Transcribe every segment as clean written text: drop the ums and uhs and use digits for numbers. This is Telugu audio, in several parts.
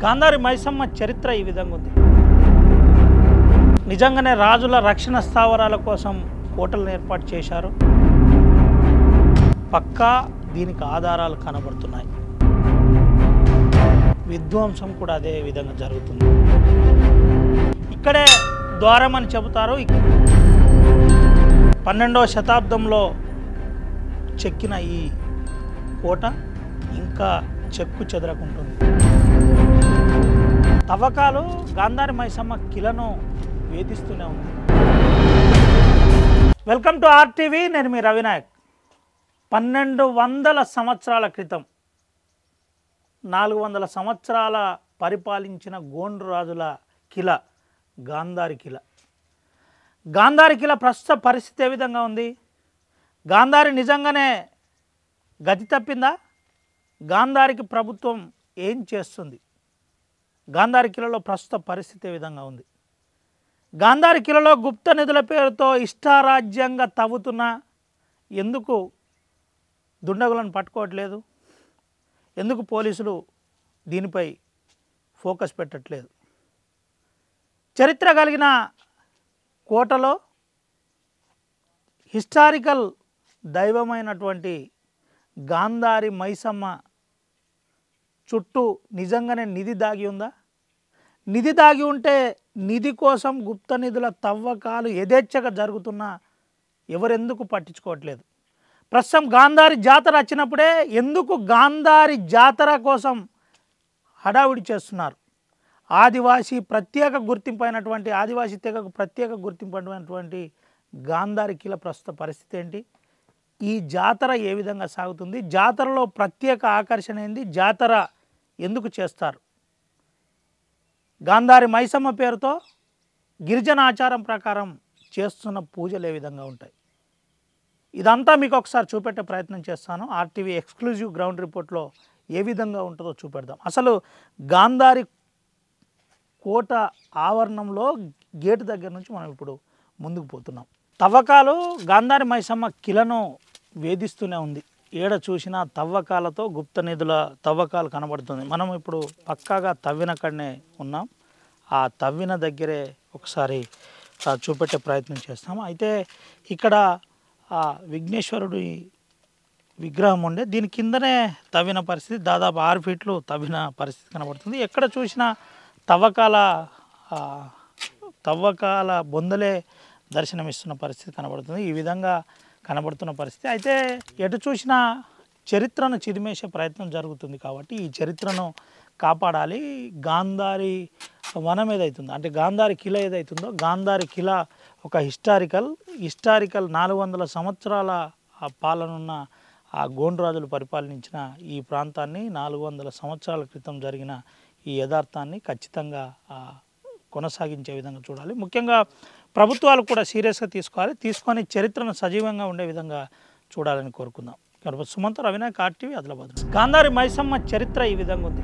గాంధారి మైసమ్మ చరిత్ర ఈ విధంగా ఉంది. నిజంగానే రాజుల రక్షణ స్థావరాల కోసం కోటలను ఏర్పాటు చేశారు. పక్కా దీనికి ఆధారాలు కనబడుతున్నాయి. విధ్వంసం కూడా అదే విధంగా జరుగుతుంది. ఇక్కడే ద్వారం అని చెబుతారు. 12వ శతాబ్దంలో చెక్కిన ఈ కోట ఇంకా చెక్కు చెదరకుంటుంది. తవ్వకాలు గాంధారి మైసమ్మ కిలను వేధిస్తూనే ఉంది. Welcome to RTV. నేను మీ రవినాయక్. 1200 సంవత్సరాల క్రితం 400 సంవత్సరాల పరిపాలించిన గోండు రాజుల కిల గాంధారి కిల. గాంధారి కిల ప్రస్తుత పరిస్థితి ఏ విధంగా ఉంది? గాంధారి నిజంగానే గతి తప్పిందా? గాంధారికి ప్రభుత్వం ఏం చేస్తుంది? గాంధారి కిలలో ప్రస్తుత పరిస్థితి ఏ విధంగా ఉంది? గాంధారి కిలలో గుప్త నిధుల పేరుతో ఇష్టారాజ్యంగా తవ్వుతున్నా ఎందుకు దుండగులను పట్టుకోవట్లేదు? ఎందుకు పోలీసులు దీనిపై ఫోకస్ పెట్టట్లేదు? చరిత్ర కలిగిన కోటలో హిస్టారికల్ దైవమైనటువంటి గాంధారి మైసమ్మ చుట్టూ నిజంగానే నిధి దాగి ఉందా? నిధి దాగి ఉంటే నిధి కోసం గుప్త నిధుల తవ్వకాలు యథేచ్ఛగా జరుగుతున్నా ఎవరెందుకు పట్టించుకోవట్లేదు? ప్రస్తుతం గాంధారి జాతర వచ్చినప్పుడే ఎందుకు గాంధారి జాతర కోసం హడావిడి చేస్తున్నారు? ఆదివాసీ ప్రత్యేక గుర్తింపు అయినటువంటి ఆదివాసీ తెగకు ప్రత్యేక గుర్తింపు అయినటువంటి గాంధారి కిల ప్రస్తుత పరిస్థితి ఏంటి? ఈ జాతర ఏ విధంగా సాగుతుంది? జాతరలో ప్రత్యేక ఆకర్షణ ఏంది? జాతర ఎందుకు చేస్తారు? గాంధారి మైసమ్మ పేరుతో గిరిజన ఆచారం ప్రకారం చేస్తున్న పూజలు ఏ విధంగా ఉంటాయి? ఇదంతా మీకు ఒకసారి చూపెట్టే ప్రయత్నం చేస్తాను. ఆర్టీవీ ఎక్స్క్లూజివ్ గ్రౌండ్ రిపోర్ట్లో ఏ విధంగా ఉంటుందో చూపెడదాం. అసలు గాంధారి కోట ఆవరణంలో గేటు దగ్గర నుంచి మనం ఇప్పుడు ముందుకు పోతున్నాం. తవ్వకాలు గాంధారి మైసమ్మ కిలను వేధిస్తూనే ఉంది. ఏడ చూసినా తవ్వకాలతో గుప్త నిధుల తవ్వకాలు కనబడుతుంది. మనం ఇప్పుడు పక్కాగా తవ్విన కడనే ఉన్నాం. ఆ తవ్విన దగ్గరే ఒకసారి చూపెట్టే ప్రయత్నం చేస్తాం. అయితే ఇక్కడ విఘ్నేశ్వరుడి విగ్రహం ఉండే దీని కిందనే తవ్విన పరిస్థితి, దాదాపు 6 ఫీట్లు తవ్విన పరిస్థితి కనబడుతుంది. ఎక్కడ చూసినా తవ్వకాల బొందలే దర్శనమిస్తున్న పరిస్థితి కనబడుతుంది. ఈ విధంగా కనబడుతున్న పరిస్థితి. అయితే ఎటు చూసినా చరిత్రను చిదిమేసే ప్రయత్నం జరుగుతుంది. కాబట్టి ఈ చరిత్రను కాపాడాలి. గాంధారి వనం ఏదైతుందో అంటే గాంధారి కిల ఏదైతుందో గాంధారి కిల ఒక హిస్టారికల్ 400 సంవత్సరాల పాలనున్న ఆ గోండు రాజులు పరిపాలించిన ఈ ప్రాంతాన్ని 400 సంవత్సరాల క్రితం జరిగిన ఈ యథార్థాన్ని ఖచ్చితంగా కొనసాగించే విధంగా చూడాలి. ముఖ్యంగా ప్రభుత్వాలు కూడా సీరియస్గా తీసుకొని చరిత్రను సజీవంగా ఉండే విధంగా చూడాలని కోరుకుందాం. సుమంత్, రవినాయక్, ఆర్టీవీ, ఆదిలాబాద్. గాంధారి మైసమ్మ చరిత్ర ఈ విధంగా ఉంది.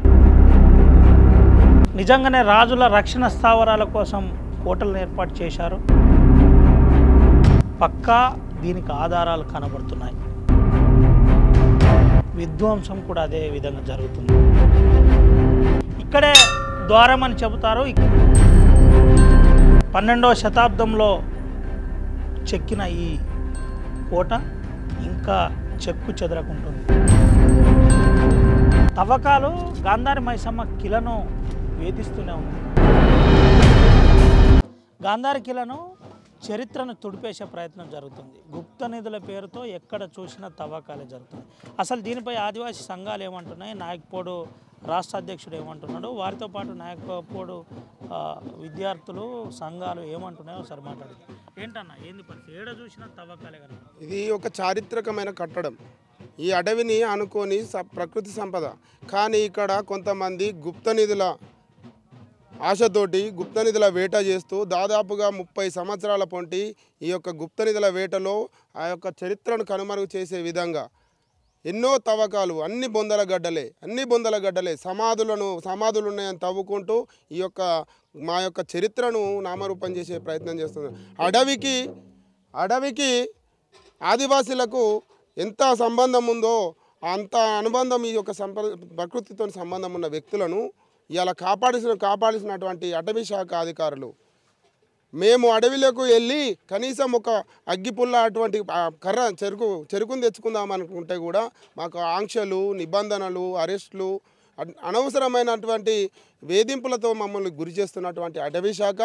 నిజంగానే రాజుల రక్షణ స్థావరాల కోసం కోటలను ఏర్పాటు చేశారు. పక్కా దీనికి ఆధారాలు కనబడుతున్నాయి. విధ్వంసం కూడా అదే విధంగా జరుగుతుంది. ఇక్కడే ద్వారం అని చెబుతారు. 12వ శతాబ్దంలో చెక్కిన ఈ కోట ఇంకా చెక్కు చెదరకుంటుంది. తవ్వకాలు గాంధారి మైసమ్మ కిలను వేధిస్తూనే ఉంది. గాంధారి కిలను చరిత్రను తుడిపేసే ప్రయత్నం జరుగుతుంది. గుప్త నిధుల పేరుతో ఎక్కడ చూసినా తవ్వకాలే జరుగుతుంది. అసలు దీనిపై ఆదివాసీ సంఘాలు ఏమంటున్నాయి, నాయక్పోడు రాష్ట్ర అధ్యక్షుడు ఏమంటున్నాడు, వారితో పాటు నాయక్పోడు విద్యార్థులు సంఘాలు ఏమంటున్నాయో ఒకసారి మాట్లాడుతుంది. ఏంటన్నా ఏంది పరిస్థితి? ఏడ చూసినా తవ్వకాలే కదా. ఇది ఒక చారిత్రకమైన కట్టడం. ఈ అడవిని అనుకోని ప్రకృతి సంపద. కానీ ఇక్కడ కొంతమంది గుప్త నిధుల ఆశతోటి గుప్త నిధుల వేట చేస్తూ దాదాపుగా 30 సంవత్సరాల పొంటి ఈ యొక్క గుప్త నిధుల వేటలో ఆ యొక్క చరిత్రను కనుమరుగు చేసే విధంగా ఎన్నో తవ్వకాలు, అన్ని బొందల గడ్డలే సమాధులు ఉన్నాయని తవ్వుకుంటూ ఈ యొక్క మా యొక్క చరిత్రను నామరూపం చేసే ప్రయత్నం చేస్తున్నారు. అడవికి ఆదివాసీలకు ఎంత సంబంధం ఉందో అంత అనుబంధం ఈ యొక్క ప్రకృతితో సంబంధం ఉన్న వ్యక్తులను ఇవాళ కాపాడాల్సినటువంటి అటవీ శాఖ అధికారులు మేము అడవిలోకి వెళ్ళి కనీసం ఒక అగ్గిపుల్ల అటువంటి కర్ర చెరుకుని తెచ్చుకుందాం అనుకుంటే కూడా మాకు ఆంక్షలు, నిబంధనలు, అరెస్టులు, అనవసరమైనటువంటి వేధింపులతో మమ్మల్ని గురి చేస్తున్నటువంటి అటవీ శాఖ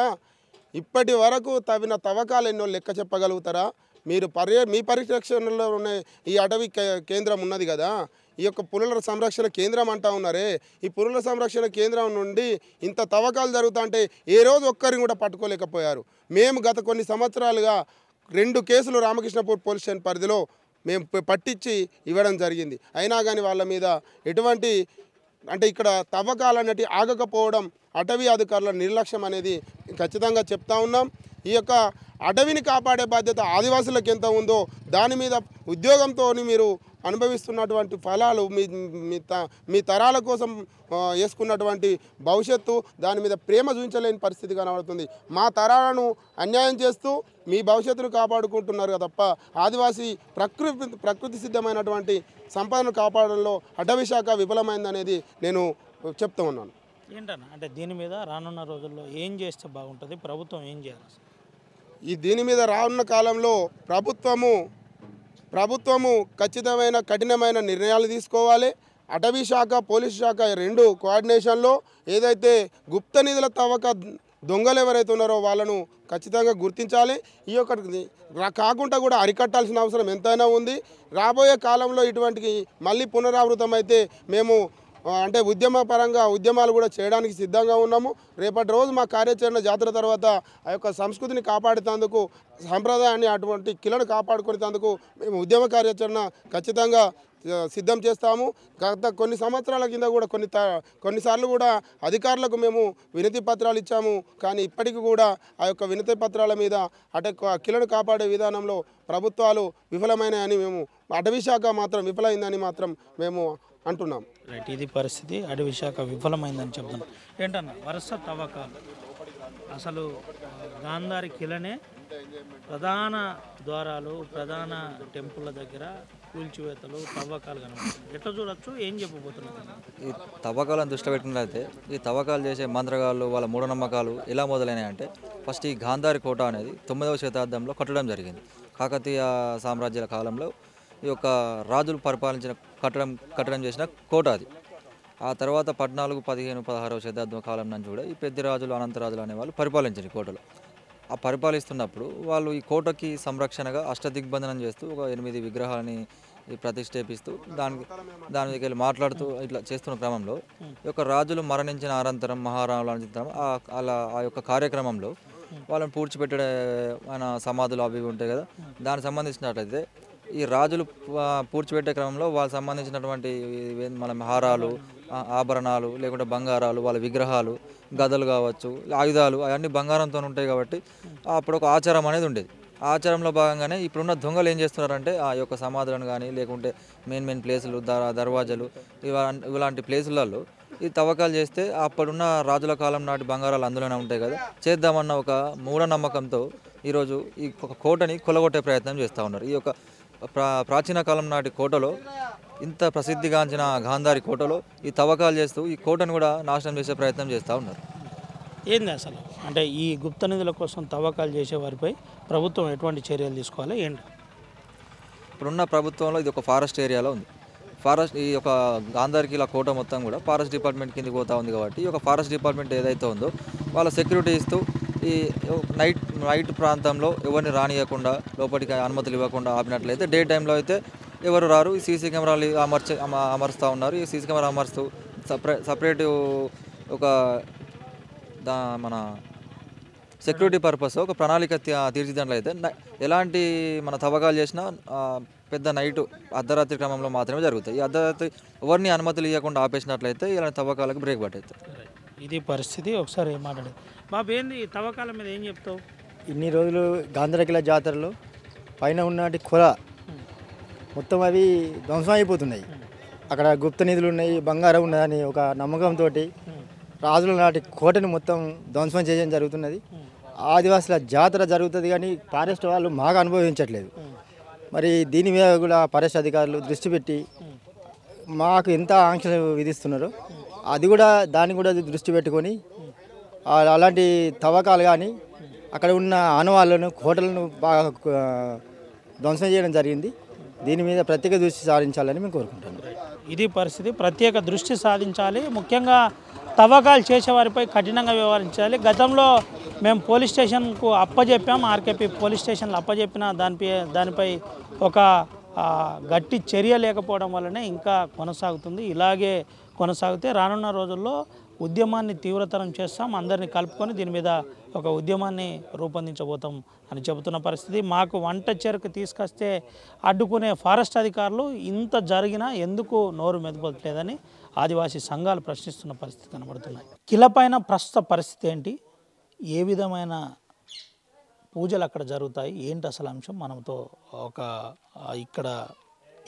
ఇప్పటి వరకు తవ్విన తవ్వకాలు ఎన్నో లెక్క చెప్పగలుగుతారా? మీరు మీ పరిరక్షణలో ఉన్న ఈ అటవీ కేంద్రం ఉన్నది కదా, ఈ యొక్క పులుల సంరక్షణ కేంద్రం అంటా ఉన్నారే, ఈ పులుల సంరక్షణ కేంద్రం నుండి ఇంత తవ్వకాలు జరుగుతుంటే ఏ రోజు ఒక్కరిని కూడా పట్టుకోలేకపోయారు. మేము గత కొన్ని సంవత్సరాలుగా 2 కేసులు రామకృష్ణపూర్ పోలీస్ స్టేషన్ పరిధిలో మేము పట్టించి ఇవ్వడం జరిగింది. అయినా కానీ వాళ్ళ మీద ఎటువంటి అంటే ఇక్కడ తవ్వకాలు అనేవి ఆగకపోవడం అటవీ అధికారుల నిర్లక్ష్యం అనేది ఖచ్చితంగా చెప్తా ఉన్నాం. ఈ యొక్క అటవీని కాపాడే బాధ్యత ఆదివాసులకు ఎంత ఉందో దాని మీద ఉద్యోగంతో మీరు అనుభవిస్తున్నటువంటి ఫలాలు మీ తరాల కోసం వేసుకున్నటువంటి భవిష్యత్తు దాని మీద ప్రేమ చూపించలేని పరిస్థితి కనబడుతుంది. మా తరాలను అన్యాయం చేస్తూ మీ భవిష్యత్తును కాపాడుకుంటున్నారు తప్ప ఆదివాసీ ప్రకృతి సిద్ధమైనటువంటి సంపదను కాపాడంలో అటవీ శాఖ విఫలమైందనేది నేను చెప్తూ ఉన్నాను. ఏంటన్నా అంటే దీని మీద రానున్న రోజుల్లో ఏం చేస్తే బాగుంటుంది, ప్రభుత్వం ఏం చేయాలి? దీని మీద రానున్న కాలంలో ప్రభుత్వము ఖచ్చితమైన కఠినమైన నిర్ణయాలు తీసుకోవాలి. అటవీ శాఖ, పోలీసు శాఖ 2 కోఆర్డినేషన్లో ఏదైతే గుప్త నిధుల తవ్వక దొంగలు ఎవరైతే ఉన్నారో వాళ్ళను ఖచ్చితంగా గుర్తించాలి. ఈ యొక్క కాకుండా కూడా అరికట్టాల్సిన అవసరం ఎంతైనా ఉంది. రాబోయే కాలంలో ఇటువంటి మళ్ళీ పునరావృతం అయితే మేము అంటే ఉద్యమాలు కూడా చేయడానికి సిద్ధంగా ఉన్నాము. రేపటి రోజు మా కార్యాచరణ జాతర తర్వాత ఆ యొక్క సంస్కృతిని కాపాడేందుకు, సంప్రదాయాన్ని అటువంటి కిలను కాపాడుకునేందుకు మేము ఉద్యమ కార్యాచరణ ఖచ్చితంగా సిద్ధం చేస్తాము. గత కొన్ని సంవత్సరాల కింద కూడా కొన్నిసార్లు కూడా అధికారులకు మేము వినతి పత్రాలు ఇచ్చాము. కానీ ఇప్పటికీ కూడా ఆ యొక్క వినతి పత్రాల మీద కిలను కాపాడే విధానంలో ప్రభుత్వాలు విఫలమైనాయని మేము, అటవీ శాఖ మాత్రం విఫలమైందని మాత్రం మేము అంటున్నాం. రైట్, ఇది పరిస్థితి. అటవీ శాఖ విఫలమైందని చెప్తున్నాం. ఏంటన్నా వరుస తవ్వకాలు, అసలు గాంధారి కిలనే ప్రధాన ద్వారాలు, ప్రధాన టెంపుల్ల దగ్గర కూల్చివేతలు, తవ్వకాలు కనబడుతుంది. ఎట్లా చూడొచ్చు, ఏం చెప్పబోతున్నారు? ఈ తవ్వకాలను దృష్టి పెట్టినట్లయితే ఈ తవ్వకాలు చేసే మంత్రగాళ్ళు వాళ్ళ మూఢనమ్మకాలు ఎలా మొదలైనాయంటే, ఫస్ట్ ఈ గాంధారి కోట అనేది 9వ శతాబ్దంలో కట్టడం జరిగింది. కాకతీయ సామ్రాజ్యాల కాలంలో ఈ యొక్క రాజులు పరిపాలించిన కట్టడం చేసిన కోట అది. ఆ తర్వాత 14, 15, 16వ శతాబ్దం కాలం నుంచి కూడా ఈ పెద్దిరాజులు, అనంతరాజులు అనేవాళ్ళు పరిపాలించారు కోటలో. ఆ పరిపాలిస్తున్నప్పుడు వాళ్ళు ఈ కోటకి సంరక్షణగా అష్టదిగ్బంధనం చేస్తూ ఒక 8 విగ్రహాలని ప్రతిష్ఠాపిస్తూ దాని దగ్గర మాట్లాడుతూ ఇట్లా చేస్తున్న క్రమంలో ఈ యొక్క రాజులు మరణించిన అనంతరం, మహారాజుల అనంతరం ఆ యొక్క కార్యక్రమంలో వాళ్ళని పూడ్చిపెట్టే మన సమాధులు అవి ఉంటాయి కదా, దానికి సంబంధించినట్లయితే ఈ రాజులు పూడ్చిపెట్టే క్రమంలో వాళ్ళకి సంబంధించినటువంటి మన హారాలు, ఆభరణాలు, లేకుంటే బంగారాలు, వాళ్ళ విగ్రహాలు, గదలు కావచ్చు, ఆయుధాలు అవన్నీ బంగారంతో ఉంటాయి. కాబట్టి అప్పుడు ఒక ఆచారం అనేది ఉండేది. ఆచారంలో భాగంగానే ఇప్పుడున్న దొంగలు ఏం చేస్తున్నారంటే ఆ యొక్క సమాధులను కానీ, లేకుంటే మెయిన్ ప్లేసులు, దర్వాజాలు, ఇలాంటి ప్లేసులలో ఈ తవ్వకాలు చేస్తే అప్పుడున్న రాజుల కాలం నాటి బంగారాలు అందులోనే ఉంటాయి కదా, చేద్దామన్న ఒక మూఢనమ్మకంతో ఈరోజు ఈ కోటని కొలగొట్టే ప్రయత్నం చేస్తూ ఉన్నారు. ఈ యొక్క ప్రాచీన కాలం నాటి కోటలో, ఇంత ప్రసిద్ధిగాంచిన గాంధారి కోటలో ఈ తవ్వకాలు చేస్తూ ఈ కోటను కూడా నాశనం చేసే ప్రయత్నం చేస్తూ ఉన్నారు. ఏంది అసలు అంటే ఈ గుప్త నిధుల కోసం తవ్వకాలు చేసే వారిపై ప్రభుత్వం ఎటువంటి చర్యలు తీసుకోవాలి? ఏంటి ఇప్పుడున్న ప్రభుత్వంలో ఇది ఒక ఫారెస్ట్ ఏరియాలో ఉంది. ఈ యొక్క గాంధారి కిలా కోట మొత్తం కూడా ఫారెస్ట్ డిపార్ట్మెంట్ కిందకి పోతూ ఉంది. కాబట్టి ఈ యొక్క ఫారెస్ట్ డిపార్ట్మెంట్ ఏదైతే ఉందో వాళ్ళ సెక్యూరిటీ ఇస్తూ ఈ నైట్ ప్రాంతంలో ఎవరిని రానియకుండా, లోపలికి అనుమతులు ఇవ్వకుండా ఆపినట్లయితే డే టైంలో అయితే ఎవరు రారు. ఈ సీసీ కెమెరాలు అమరుస్తూ ఉన్నారు. ఈ సీసీ కెమెరా అమరుస్తూ సపరేట్ ఒక మన సెక్యూరిటీ పర్పస్ ఒక ప్రణాళిక తీర్చిదిద్దినట్లయితే ఎలాంటి మన తవ్వకాలు చేసినా పెద్ద నైట్ అర్ధరాత్రి క్రమంలో మాత్రమే జరుగుతాయి. ఈ అర్ధరాత్రి ఎవరిని అనుమతులు ఇవ్వకుండా ఆపేసినట్లయితే ఇలాంటి తవ్వకాలకు బ్రేక్ పట్టేస్తాయి. ఇది పరిస్థితి. ఒకసారి మాట్లాడేది బాబు, ఏంది తవ్వకాల మీద ఏం చెప్తావు? ఇన్ని రోజులు గాంధారకిల జాతరలో పైన ఉన్నటి కొల మొత్తం అవి ధ్వంసం అయిపోతున్నాయి. అక్కడ గుప్త నిధులు ఉన్నాయి, బంగారం ఉన్నదని ఒక నమ్మకంతో రాజుల నాటి కోటను మొత్తం ధ్వంసం చేయడం జరుగుతున్నది. ఆదివాసుల జాతర జరుగుతుంది కానీ ఫారెస్ట్ వాళ్ళు బాగా అనుభవించట్లేదు. మరి దీని మీద కూడా ఫారెస్ట్ అధికారులు దృష్టి పెట్టి మాకు ఎంత ఆంక్షలు విధిస్తున్నారో అది కూడా దాన్ని కూడా దృష్టి పెట్టుకొని అలాంటి తవ్వకాలు కానీ అక్కడ ఉన్న ఆనవాళ్ళను హోటళ్లను బాగా ధ్వంసం చేయడం జరిగింది. దీని మీద ప్రత్యేక దృష్టి సారించాలని మేము కోరుకుంటున్నాం. ఇది పరిస్థితి. ప్రత్యేక దృష్టి సాధించాలి. ముఖ్యంగా తవ్వకాలు చేసేవారిపై కఠినంగా వ్యవహరించాలి. గతంలో మేము పోలీస్ స్టేషన్కు అప్పజెప్పాం, ఆర్కేపీ పోలీస్ స్టేషన్లో అప్పజెప్పిన దానిపై ఒక గట్టి చర్య లేకపోవడం వల్లనే ఇంకా కొనసాగుతుంది. ఇలాగే కొనసాగితే రానున్న రోజుల్లో ఉద్యమాన్ని తీవ్రతరం చేస్తాం, అందరినీ కలుపుకొని దీని మీద ఒక ఉద్యమాన్ని రూపొందించబోతాం అని చెబుతున్న పరిస్థితి. మాకు వంట చెరకు తీసుకొస్తే అడ్డుకునే ఫారెస్ట్ అధికారులు ఇంత జరిగినా ఎందుకు నోరు మెదపట్లేదని ఆదివాసీ సంఘాలు ప్రశ్నిస్తున్న పరిస్థితి కనబడుతున్నాయి. కిలపైన ప్రస్తుత పరిస్థితి ఏంటి, ఏ విధమైన పూజలు అక్కడ జరుగుతాయి, ఏంటి అసలు అంశం, మనతో ఒక ఇక్కడ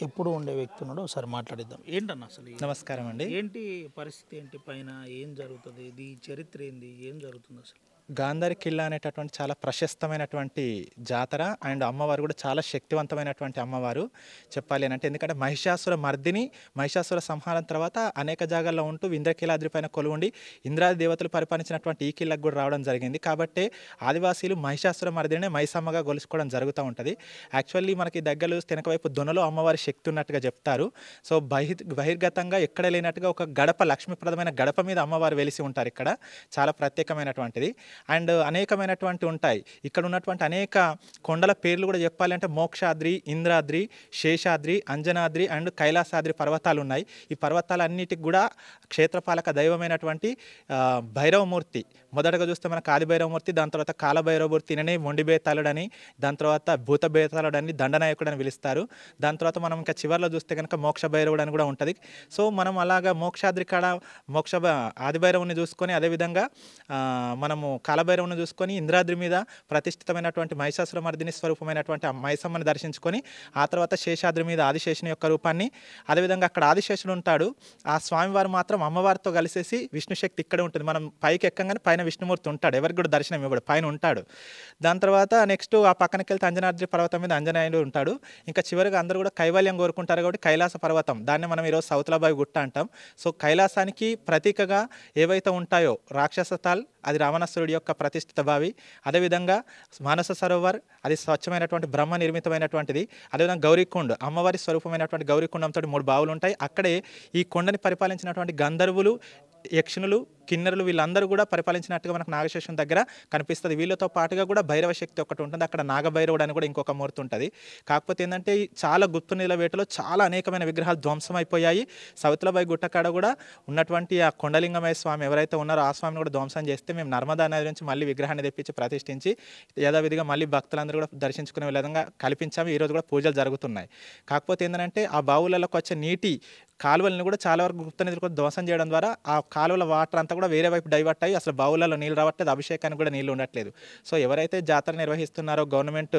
ఎప్పుడు ఉండే వ్యక్తి ఉన్నాడు, ఒకసారి మాట్లాడిద్దాం. ఏంటన్నా అసలు నమస్కారం అండి. ఏంటి పరిస్థితి, ఏంటి పైన ఏం జరుగుతుంది, ఇది చరిత్ర ఏంది, ఏం జరుగుతుంది అసలు? గాంధారి కిల్లా అనేటటువంటి చాలా ప్రశస్తమైనటువంటి జాతర అండ్ అమ్మవారు కూడా చాలా శక్తివంతమైనటువంటి అమ్మవారు చెప్పాలి అని అంటే. ఎందుకంటే మహిషాసుర మర్దిని, మహిషాసుర సంహారం తర్వాత అనేక జాగాల్లో ఉంటూ ఇంద్రకీలాద్రి పైన కొలువుండి ఇంద్రాది దేవతలు పరిపాలించినటువంటి ఈ కిల్లకు కూడా రావడం జరిగింది. కాబట్టి ఆదివాసీలు మహిషాసుర మర్దిని మైసమ్మగా గొలుసుకోవడం జరుగుతూ ఉంటుంది. యాక్చువల్లీ మనకి దగ్గరలో వెనక వైపు దొనలో అమ్మవారి శక్తి ఉన్నట్టుగా చెప్తారు. సో బహిర్గతంగా ఎక్కడ లేనట్టుగా ఒక గడప, లక్ష్మీప్రదమైన గడప మీద అమ్మవారు వెలిసి ఉంటారు. ఇక్కడ చాలా ప్రత్యేకమైనటువంటిది. అండ్ అనేకమైనటువంటి ఉంటాయి. ఇక్కడ ఉన్నటువంటి అనేక కొండల పేర్లు కూడా చెప్పాలంటే మోక్షాద్రి, ఇంద్రాద్రి, శేషాద్రి, అంజనాద్రి అండ్ కైలాసాద్రి పర్వతాలు ఉన్నాయి. ఈ పర్వతాలన్నిటికి కూడా క్షేత్రపాలక దైవమైనటువంటి భైరవమూర్తి. మొదటగా చూస్తే మనకు ఆదిభైరవమూర్తి, దాని తర్వాత కాలభైరవమూర్తిని మొండిబేతాళుడని, దాని తర్వాత భూతబేతాళుడని, దండనాయకుడు అని పిలుస్తారు. దాని తర్వాత మనం ఇంకా చివరిలో చూస్తే కనుక మోక్ష భైరవుడు అని కూడా ఉంటుంది. సో మనం అలాగా మోక్షాద్రి కాడ ఆదిభైరవుని చూసుకొని, అదేవిధంగా మనము కాలభైరవుని చూసుకొని ఇంద్రాద్రి మీద ప్రతిష్ఠితమైనటువంటి మహిషాసురమర్దిని స్వరూపమైనటువంటి మైసమ్మని దర్శించుకొని, ఆ తర్వాత శేషాద్రి మీద ఆదిశేషుని యొక్క రూపాన్ని, అదేవిధంగా అక్కడ ఆదిశేషుడు ఉంటాడు. ఆ స్వామివారు మాత్రం అమ్మవారితో కలిసేసి విష్ణుశక్తి ఇక్కడ ఉంటుంది. మనం పైకి ఎక్కగానే పైన విష్ణుమూర్తి ఉంటాడు, ఎవరికి కూడా దర్శనం ఇవ్వడు, పైన ఉంటాడు. దాని తర్వాత నెక్స్ట్ ఆ పక్కనకి వెళ్తే అంజనాద్రి పర్వతం మీద అంజనాయుడు ఉంటాడు. ఇంకా చివరిగా అందరూ కూడా కైవల్యం కోరుకుంటారు కాబట్టి కైలాస పర్వతం, దాన్ని మనం ఈరోజు సౌత్లాబాయి గుట్ట అంటాం. సో కైలాసానికి ప్రతీకగా ఏవైతే ఉంటాయో రాక్షసతాల్, అది రావణాసురుడి యొక్క ప్రతిష్ఠిత బావి. అదేవిధంగా మానస సరోవర్, అది స్వచ్ఛమైనటువంటి బ్రహ్మ నిర్మితమైనటువంటిది. అదేవిధంగా గౌరీకుండ్, అమ్మవారి స్వరూపమైనటువంటి గౌరీకుండంతో 3 బావులు ఉంటాయి. అక్కడే ఈ కొండని పరిపాలించినటువంటి గంధర్వులు, యక్షునులు, కిన్నెరులు వీళ్ళందరూ కూడా పరిపాలించినట్టుగా మనకు నాగశేషుని దగ్గర కనిపిస్తుంది. వీళ్ళతో పాటుగా కూడా భైరవ శక్తి ఒకటి ఉంటుంది. అక్కడ నాగభైరవుడు అని కూడా ఇంకొక మూర్తి ఉంటుంది. కాకపోతే ఏంటంటే చాలా గుప్త నీళ్ళ వేటలో చాలా అనేకమైన విగ్రహాలు ధ్వంసమైపోయాయి. సౌత్లాబాయి గుట్టకాడ కూడా ఉన్నటువంటి ఆ కొండలింగమయ్య స్వామి ఎవరైతే ఉన్నారో ఆ స్వామిని కూడా ధ్వంసం చేస్తే మేము నర్మదా నది నుంచి మళ్ళీ విగ్రహాన్ని తెప్పించి ప్రతిష్ఠించి యథావిధిగా మళ్ళీ భక్తులందరూ కూడా దర్శించుకునే విధంగా కల్పించాము. ఈరోజు కూడా పూజలు జరుగుతున్నాయి. కాకపోతే ఏంటంటే ఆ బావులలోకి వచ్చే నీటి కాలువలను కూడా చాలా వరకు గుప్త నిధులు కూడా ధ్వంసం చేయడం ద్వారా ఆ కాలువల వాటర్ అంతా కూడా వేరే వైపు డైవర్ట్ అయ్యి అసలు బావులలో నీళ్ళు రావట్లేదు, అభిషేకానికి కూడా నీళ్ళు ఉండట్లేదు. సో ఎవరైతే జాతర నిర్వహిస్తున్నారో, గవర్నమెంట్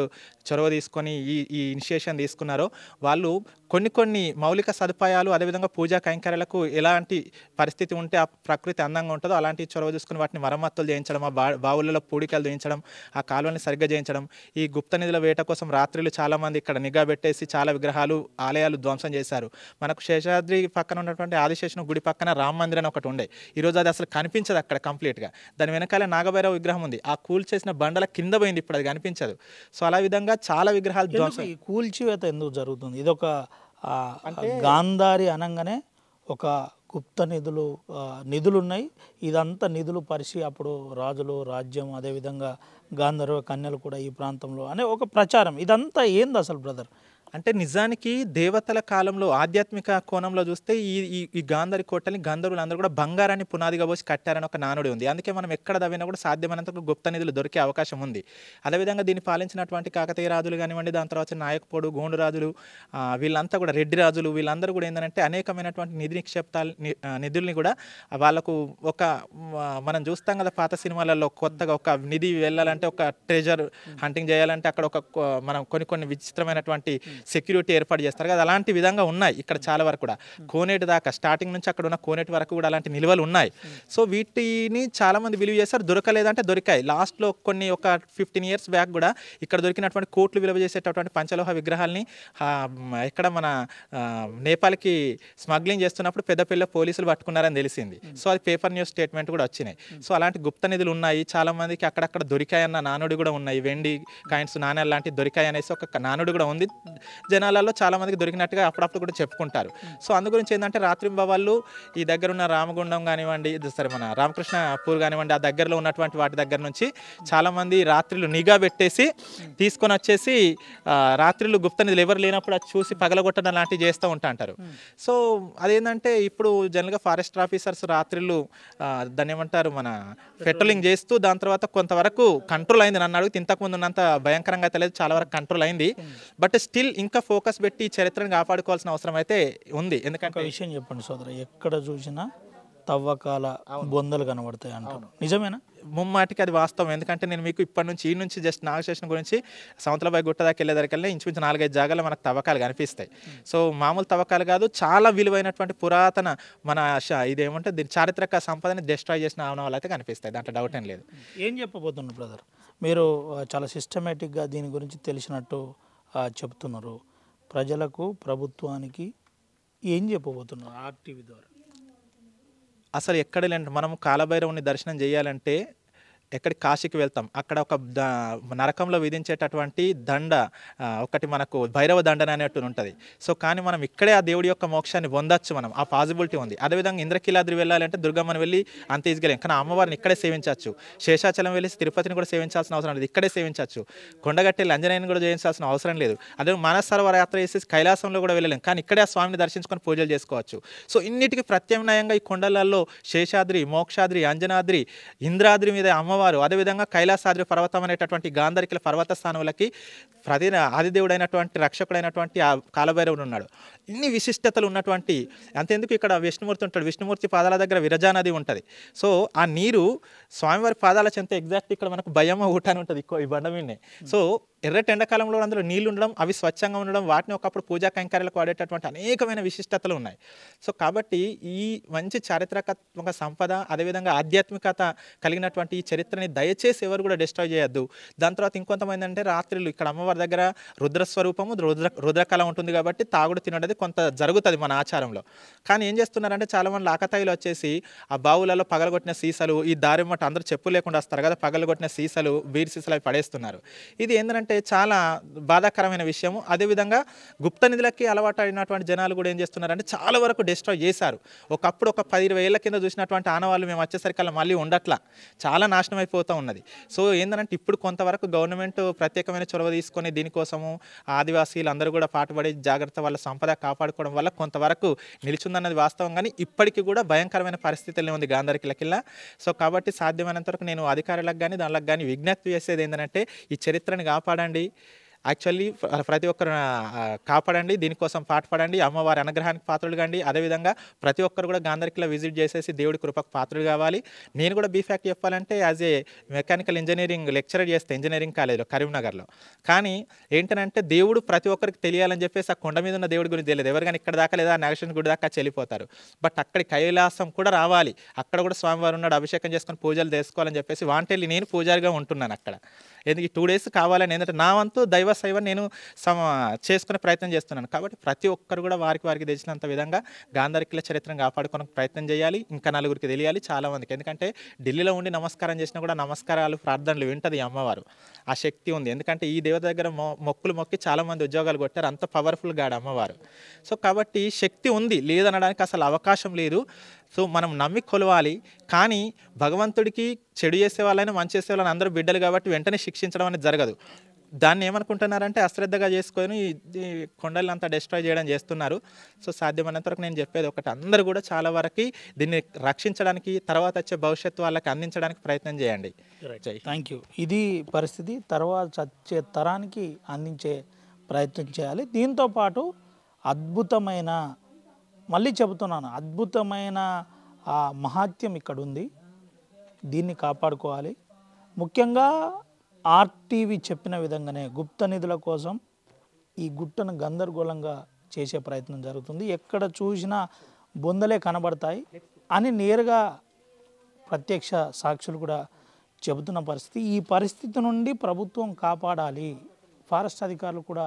చొరవ తీసుకొని ఈ ఇనిషియేషన్ తీసుకున్నారో వాళ్ళు కొన్ని మౌలిక సదుపాయాలు, అదేవిధంగా పూజా కైంకర్యాలకు ఎలాంటి పరిస్థితి ఉంటే ఆ ప్రకృతి అందంగా ఉంటుందో అలాంటి చొరవ తీసుకుని వాటిని మరమ్మతులు చేయించడం, ఆ బావులలో పూడికలు చేయించడం, ఆ కాలువని సరిగ్గా చేయించడం. ఈ గుప్త నిధుల వేట కోసం రాత్రులు చాలామంది ఇక్కడ నిఘా పెట్టేసి చాలా విగ్రహాలు, ఆలయాలు ధ్వంసం చేశారు. మనకు శేషాద్రి పక్కన ఉన్నటువంటి ఆదిశేషుని గుడి పక్కన రామ మందిరం ఒకటి ఉండే, ఈరోజు అది అసలు కనిపించదు అక్కడ కంప్లీట్గా. దాని వెనకాల నాగభైరవ విగ్రహం ఉంది, ఆ కూల్చేసిన బండల కింద పోయింది, ఇప్పుడు అది కనిపించదు. సో అలా విధంగా చాలా విగ్రహాలు ధ్వంసం. ఈ కూల్చివేత ఎందుకు జరుగుతుంది? ఇదొక గాంధారి అనగానే ఒక గుప్త నిధులు ఉన్నాయి. ఇదంతా నిధులు పరిచి అప్పుడు రాజులు, రాజ్యం, అదేవిధంగా గాంధర్వ కన్యలు కూడా ఈ ప్రాంతంలో అనే ఒక ప్రచారం. ఇదంతా ఏంది అసలు బ్రదర్? అంటే నిజానికి దేవతల కాలంలో ఆధ్యాత్మిక కోణంలో చూస్తే ఈ గాంధారి కోటల్ని గంధర్వులు అందరూ కూడా బంగారాన్ని పునాదిగా పోసి కట్టారని ఒక నానుడి ఉంది. అందుకే మనం ఎక్కడ దవ్వినా కూడా సాధ్యమైనంత గుప్త నిధులు దొరికే అవకాశం ఉంది. అదేవిధంగా దీన్ని పాలించినటువంటి కాకతీయ రాజులు కానివ్వండి, దాని తర్వాత నాయకపోడు, గోండు రాజులు, వీళ్ళంతా కూడా రెడ్డి రాజులు, వీళ్ళందరూ కూడా ఏంటంటే అనేకమైనటువంటి నిధుల్ని కూడా వాళ్ళకు ఒక మనం చూస్తాం కదా పాత సినిమాలలో, కొత్తగా ఒక నిధి వెళ్ళాలంటే, ఒక ట్రెజర్ హంటింగ్ చేయాలంటే అక్కడ ఒక మనం కొన్ని విచిత్రమైనటువంటి సెక్యూరిటీ ఏర్పాటు చేస్తారు కదా, అలాంటి విధంగా ఉన్నాయి ఇక్కడ చాలా వరకు కూడా. కోనేటి దాకా స్టార్టింగ్ నుంచి అక్కడ ఉన్న కోనేటి వరకు కూడా అలాంటి నిల్వలు ఉన్నాయి. సో వీటిని చాలామంది విలువ చేస్తారు, దొరకలేదంటే దొరికాయి. లాస్ట్లో ఒక 15 years బ్యాక్ కూడా ఇక్కడ దొరికినటువంటి కోట్లు విలువ చేసేటటువంటి పంచలోహ విగ్రహాలని ఇక్కడ మన నేపాల్కి స్మగ్లింగ్ చేస్తున్నప్పుడు పెద్దపల్లి పోలీసులు పట్టుకున్నారని తెలిసింది. సో అది పేపర్ న్యూస్ స్టేట్మెంట్ కూడా వచ్చినాయి. సో అలాంటి గుప్త నిధులు ఉన్నాయి, చాలామందికి అక్కడక్కడ దొరికాయన్న నానుడి కూడా ఉన్నాయి. వెండి కాయిన్స్, నాణ్యాలు లాంటివి దొరికాయి అనేసి ఒక నానుడి కూడా ఉంది. జనాలలో చాలామందికి దొరికినట్టుగా అప్పుడప్పుడు కూడా చెప్పుకుంటారు. సో అందు గురించి ఏంటంటే రాత్రింబవళ్ళు ఈ దగ్గర ఉన్న రామగుండం కానివ్వండి, సరే మన రామకృష్ణపూర్ కానివ్వండి, ఆ దగ్గరలో ఉన్నటువంటి వాటి దగ్గర నుంచి చాలామంది రాత్రులు నిఘా పెట్టేసి తీసుకొని వచ్చేసి రాత్రులు గుప్త నిధులు ఎవరు లేనప్పుడు అది చూసి పగలగొట్టడం లాంటివి చేస్తూ ఉంటారు. సో అదేంటంటే ఇప్పుడు జనరల్గా ఫారెస్ట్ ఆఫీసర్స్ రాత్రులు దాన్ని ఏమంటారు మన పెట్రోలింగ్ చేస్తూ దాని తర్వాత కొంతవరకు కంట్రోల్ అయింది. నన్ను అడిగితే ఇంతకుముందు ఉన్నంత భయంకరంగా తెలియదు, చాలా వరకు కంట్రోల్ అయింది. బట్ స్టిల్ ఇంకా ఫోకస్ పెట్టి ఈ చరిత్రను కాపాడుకోవాల్సిన అవసరం అయితే ఉంది. ఎందుకంటే విషయం చెప్పండి సోదర, ఎక్కడ చూసినా తవ్వకాల బొందలు కనబడతాయి అంటారు, నిజమేనా? ముమ్మాటికి అది వాస్తవం. ఎందుకంటే నేను మీకు ఇప్పటి నుంచి ఈ నుంచి జస్ట్ నాగశేషన్ గురించి సముద్రబాయి గుట్ట దాకా వెళ్ళేదరికల్లా ఇంచుమించు 4-5 జాగాల్లో మనకు తవ్వకాలు కనిపిస్తాయి. సో మామూలు తవ్వకాలు కాదు, చాలా విలువైనటువంటి పురాతన మన ఇదేమంటే దీని చారిత్రక సంపదని డిస్ట్రాయ్ చేసిన ఆనవాళ్ళు అయితే కనిపిస్తాయి, దాంట్లో డౌట్ ఏం లేదు. ఏం చెప్పబోతున్నారు బ్రదర్? మీరు చాలా సిస్టమేటిక్గా దీని గురించి తెలిసినట్టు చెప్తున్నారు. ప్రజలకు, ప్రభుత్వానికి ఏం చెప్పబోతున్నారు ఆర్టీవీ ద్వారా? అసలు ఎక్కడ లేండి, మనం కాలభైరవుని దర్శనం చేయాలంటే ఎక్కడి కాశీకి వెళ్తాం, అక్కడ ఒక నరకంలో విధించేటటువంటి దండ ఒకటి మనకు భైరవ దండన అనేట్టు ఉంటుంది. సో కానీ మనం ఇక్కడే ఆ దేవుడి యొక్క మోక్షాన్ని పొందొచ్చు, మనం ఆ పాసిబిలిటీ ఉంది. అదేవిధంగా ఇంద్రకీలాద్రి వెళ్ళాలంటే దుర్గమ్మని వెళ్ళి అంత ఈజీగా కానీ అమ్మవారిని ఇక్కడే సేవించవచ్చు. శేషాచలం వెళ్ళి తిరుపతిని కూడా సేవించాల్సిన అవసరం లేదు, ఇక్కడే సేవించవచ్చు. కొండగట్టెళ్ళి అంజనేయుని కూడా చేయించాల్సిన అవసరం లేదు. అదే మానసరోవర యాత్ర చేసి కైలాసంలో కూడా వెళ్ళలేం, కానీ ఇక్కడే ఆ స్వామిని దర్శించుకొని పూజలు చేసుకోవచ్చు. సో ఇన్నిటికి ప్రత్యామ్నాయంగా ఈ కొండలలో శేషాద్రి, మోక్షాద్రి, అంజనాద్రి, ఇంద్రాద్రి మీద అమ్మవారు, అదేవిధంగా కైలాసాద్రి పర్వతం అనేటటువంటి గాంధారికల పర్వత స్థానములకి ఆదిదేవుడైనటువంటి రక్షకుడైనటువంటి ఆ కాలభైరవుడు ఉన్నాడు. ఇన్ని విశిష్టతలు ఉన్నటువంటి అంతెందుకు ఇక్కడ విష్ణుమూర్తి ఉంటాడు, విష్ణుమూర్తి పాదాల దగ్గర విరజా నది ఉంటుంది. సో ఆ నీరు స్వామివారి పాదాల చెంత ఎగ్జాక్ట్ ఇక్కడ మనకు భయమ్మ ఊట అని ఉంటుంది ఈ బండ మీదనే. సో ఎర్రటి ఎండాకాలంలో అందులో నీళ్లు ఉండడం, అవి స్వచ్ఛంగా ఉండడం, వాటిని ఒకప్పుడు పూజా కైంకర్యాలకు వాడేటటువంటి అనేకమైన విశిష్టతలు ఉన్నాయి. సో కాబట్టి ఈ మంచి చారిత్రాత్మక సంపద, అదేవిధంగా ఆధ్యాత్మికత కలిగినటువంటి ఈ చరిత్రని దయచేసి ఎవరు కూడా డిస్ట్రాయ్ చేయొద్దు. దాని తర్వాత ఇంకొంతమంది అంటే రాత్రులు ఇక్కడ అమ్మవారి దగ్గర రుద్రస్వరూపము, రుద్రకళ ఉంటుంది కాబట్టి తాగుడు తినడం కొంత జరుగుతుంది మన ఆచారంలో. కానీ ఏం చేస్తున్నారంటే చాలామంది లాకతాయిలు వచ్చేసి ఆ బావులలో పగలగొట్టిన సీసాలు, ఈ దారి మట్టు అందరూ చెప్పు లేకుండా వస్తారు కదా, పగలగొట్టిన సీసాలు, బీర్ సీసాలు అవి పడేస్తున్నారు. ఇది ఏంటంటే చాలా బాధాకరమైన విషయము. అదేవిధంగా గుప్త నిధులకి అలవాటు అయినటువంటి జనాలు కూడా ఏం చేస్తున్నారంటే చాలా వరకు డిస్ట్రాయ్ చేశారు. ఒకప్పుడు ఒక 10-20 ఏళ్ల కింద చూసినటువంటి ఆనవాళ్ళు మేము వచ్చేసరికి అలా మళ్ళీ ఉండట్లా, చాలా నాశనం అయిపోతూ ఉన్నది. సో ఏంటంటే ఇప్పుడు కొంతవరకు గవర్నమెంట్ ప్రత్యేకమైన చొరవ తీసుకొని దీనికోసము ఆదివాసీలు అందరూ కూడా పాటుపడి జాగ్రత్త వాళ్ళ సంపద కాపాడుకోవడం వల్ల కొంతవరకు నిలిచిందన్నది వాస్తవం. కానీ ఇప్పటికీ కూడా భయంకరమైన పరిస్థితుల్లో ఉంది గాంధారికిలకిల్లా. సో కాబట్టి సాధ్యమైనంత వరకు నేను అధికారులకు కానీ దానికి కానీ విజ్ఞప్తి చేసేది ఏంటంటే ఈ చరిత్రని కాపాడండి. యాక్చువల్లీ ప్రతి ఒక్కరు కాపాడండి, దీనికోసం పాటుపడండి, అమ్మవారి అనుగ్రహానికి పాత్రలు కండి. అదేవిధంగా ప్రతి ఒక్కరు కూడా గాంధారికిలా విజిట్ చేసేసి దేవుడి కృపకు పాత్రలు కావాలి. నేను కూడా బీఫాక్ట్ చెప్పాలంటే as a mechanical engineering lecturer చేస్తే ఇంజనీరింగ్ కాలేజ్లో కరీంనగర్లో. కానీ ఏంటంటే దేవుడు ప్రతి ఒక్కరికి తెలియాలని చెప్పేసి ఆ కొండ మీద ఉన్న దేవుడి గురించి తెలియదు ఎవరు, కానీ ఇక్కడ దాకా లేదా నాగేశ్వర గుడి దాకా చెల్లిపోతారు. బట్ అక్కడి కైలాసం కూడా రావాలి, అక్కడ కూడా స్వామివారు ఉన్నాడు, అభిషేకం చేసుకొని పూజలు చేసుకోవాలని చెప్పేసి వాంటెళ్ళి నేను పూజారిగా ఉంటున్నాను అక్కడ. ఎందుకు ఈ 2 days కావాలని, ఏంటంటే నా వంతు దైవ సేవ నేను చేసుకునే ప్రయత్నం చేస్తున్నాను. కాబట్టి ప్రతి ఒక్కరు కూడా వారికి తెలిసినంత విధంగా గాంధారికిల చరిత్రను కాపాడుకునే ప్రయత్నం చేయాలి, ఇంకా నలుగురికి తెలియాలి చాలామందికి. ఎందుకంటే ఢిల్లీలో ఉండి నమస్కారం చేసినా కూడా నమస్కారాలు, ప్రార్థనలు వింటది అమ్మవారు, ఆ శక్తి ఉంది. ఎందుకంటే ఈ దేవత దగ్గర మొక్కులు మొక్కి చాలామంది ఉద్యోగాలు కొట్టారు, అంత పవర్ఫుల్ గాడు అమ్మవారు. సో కాబట్టి శక్తి ఉంది, లేదనడానికి అసలు అవకాశం లేదు. సో మనం నమ్మి కొలవాలి. కానీ భగవంతుడికి చెడు చేసే వాళ్ళని మంచి చేసే వాళ్ళని అందరూ బిడ్డలు కాబట్టి వెంటనే శిక్షించడం అనేది జరగదు. దాన్ని ఏమనుకుంటున్నారంటే అశ్రద్ధగా చేసుకొని ఈ కొండలను అంతా డిస్ట్రాయ్ చేయడం చేస్తున్నారు. సో సాధ్యమైనంత వరకు నేను చెప్పేది ఒకటి, అందరూ కూడా చాలా వరకు దీన్ని రక్షించడానికి, తర్వాత వచ్చే భవిష్యత్తు వాళ్ళకి అందించడానికి ప్రయత్నం చేయండి. Thank you. ఇది పరిస్థితి, తర్వాత వచ్చే తరానికి అందించే ప్రయత్నం చేయాలి. దీంతోపాటు అద్భుతమైన, మళ్ళీ చెబుతున్నాను, అద్భుతమైన మహాత్యం ఇక్కడ ఉంది, దీన్ని కాపాడుకోవాలి. ముఖ్యంగా ఆర్టీవీ చెప్పిన విధంగానే గుప్త నిధుల కోసం ఈ గుట్టను గందరగోళంగా చేసే ప్రయత్నం జరుగుతుంది. ఎక్కడ చూసినా బొందలే కనబడతాయి అని నేరుగా ప్రత్యక్ష సాక్షులు కూడా చెబుతున్న పరిస్థితి. ఈ పరిస్థితి నుండి ప్రభుత్వం కాపాడాలి, ఫారెస్ట్ అధికారులు కూడా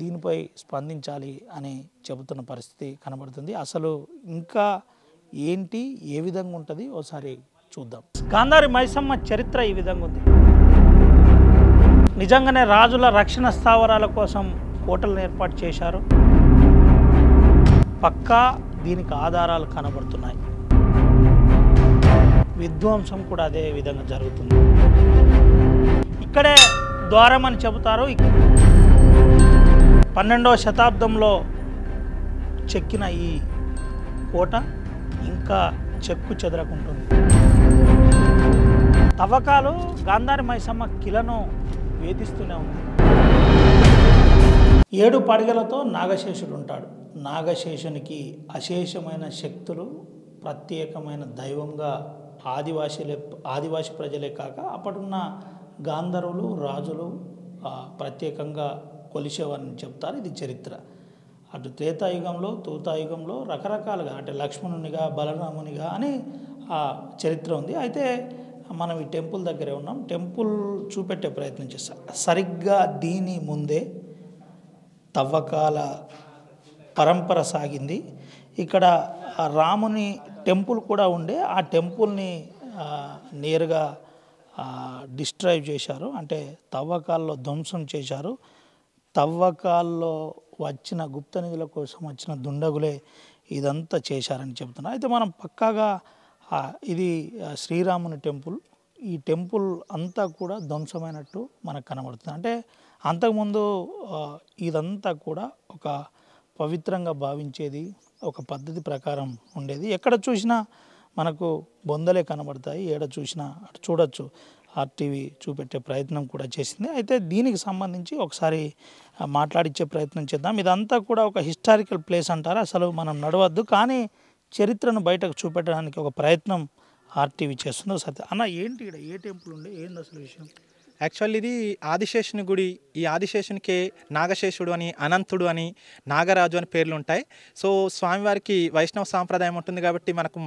దీనిపై స్పందించాలి అని చెబుతున్న పరిస్థితి కనబడుతుంది. అసలు ఇంకా ఏంటి, ఏ విధంగా ఉంటుంది ఒకసారి చూద్దాం. గాంధారి మైసమ్మ చరిత్ర ఈ విధంగా ఉంది. నిజంగానే రాజుల రక్షణ స్థావరాల కోసం కోటలను ఏర్పాటు చేశారు. పక్కా దీనికి ఆధారాలు కనబడుతున్నాయి. విధ్వంసం కూడా అదే విధంగా జరుగుతుంది. ఇక్కడే ద్వారం అని చెబుతారు. 12వ శతాబ్దంలో చెక్కిన ఈ కోట ఇంకా చెక్కు చెదరకుంటుంది. తవ్వకాలు గాంధారి మైసమ్మ కిలను వేధిస్తూనే ఉంది. 7 పడగలతో నాగశేషుడు ఉంటాడు. నాగశేషునికి అశేషమైన శక్తులు, ప్రత్యేకమైన దైవంగా ఆదివాసి ప్రజలే కాక అప్పుడున్న గాంధర్వులు, రాజులు ప్రత్యేకంగా కొలిసేవారని చెప్తారు. ఇది చరిత్ర. అటు త్రేతాయుగంలో, తూతాయుగంలో రకరకాలుగా, అంటే లక్ష్మణునిగా, బలరామునిగా అని చరిత్ర ఉంది. అయితే మనం ఈ టెంపుల్ దగ్గరే ఉన్నాం. టెంపుల్ చూపెట్టే ప్రయత్నం చేస్తాం. సరిగ్గా దీని ముందే తవ్వకాల పరంపర సాగింది. ఇక్కడ రాముని టెంపుల్ కూడా ఉండే, ఆ టెంపుల్ని నేరుగా డిస్ట్రాయ్ చేశారు. అంటే తవ్వకాల్లో ధ్వంసం చేశారు. తవ్వకాల్లో వచ్చిన గుప్త నిధుల కోసం వచ్చిన దుండగులే ఇదంతా చేశారని చెబుతున్నారు. అయితే మనం పక్కాగా ఇది శ్రీరాముని టెంపుల్. ఈ టెంపుల్ అంతా కూడా ధ్వంసమైనట్టు మనకు కనబడుతుంది. అంటే అంతకుముందు ఇదంతా కూడా ఒక పవిత్రంగా భావించేది, ఒక పద్ధతి ప్రకారం ఉండేది. ఎక్కడ చూసినా మనకు బొందలే కనబడతాయి. ఏడ చూసినా అటు చూడొచ్చు. ఆర్టీవీ చూపెట్టే ప్రయత్నం కూడా చేసింది. అయితే దీనికి సంబంధించి ఒకసారి మాట్లాడించే ప్రయత్నం చేద్దాం. ఇదంతా కూడా ఒక హిస్టారికల్ ప్లేస్ అంటారు. అసలు మనం నడవద్దు, కానీ చరిత్రను బయటకు చూపెట్టడానికి ఒక ప్రయత్నం ఆర్టీవీ చేస్తుందో సత్య అన్న. ఏంటి ఇక్కడ ఏ టెంపుల్ ఉండే, ఏంది అసలు విషయం? యాక్చువల్ ఇది ఆదిశేషుని గుడి. ఈ ఆదిశేషునికే నాగశేషుడు అని, అనంతుడు అని, నాగరాజు అని పేర్లు ఉంటాయి. సో స్వామివారికి వైష్ణవ సాంప్రదాయం ఉంటుంది కాబట్టి మనకు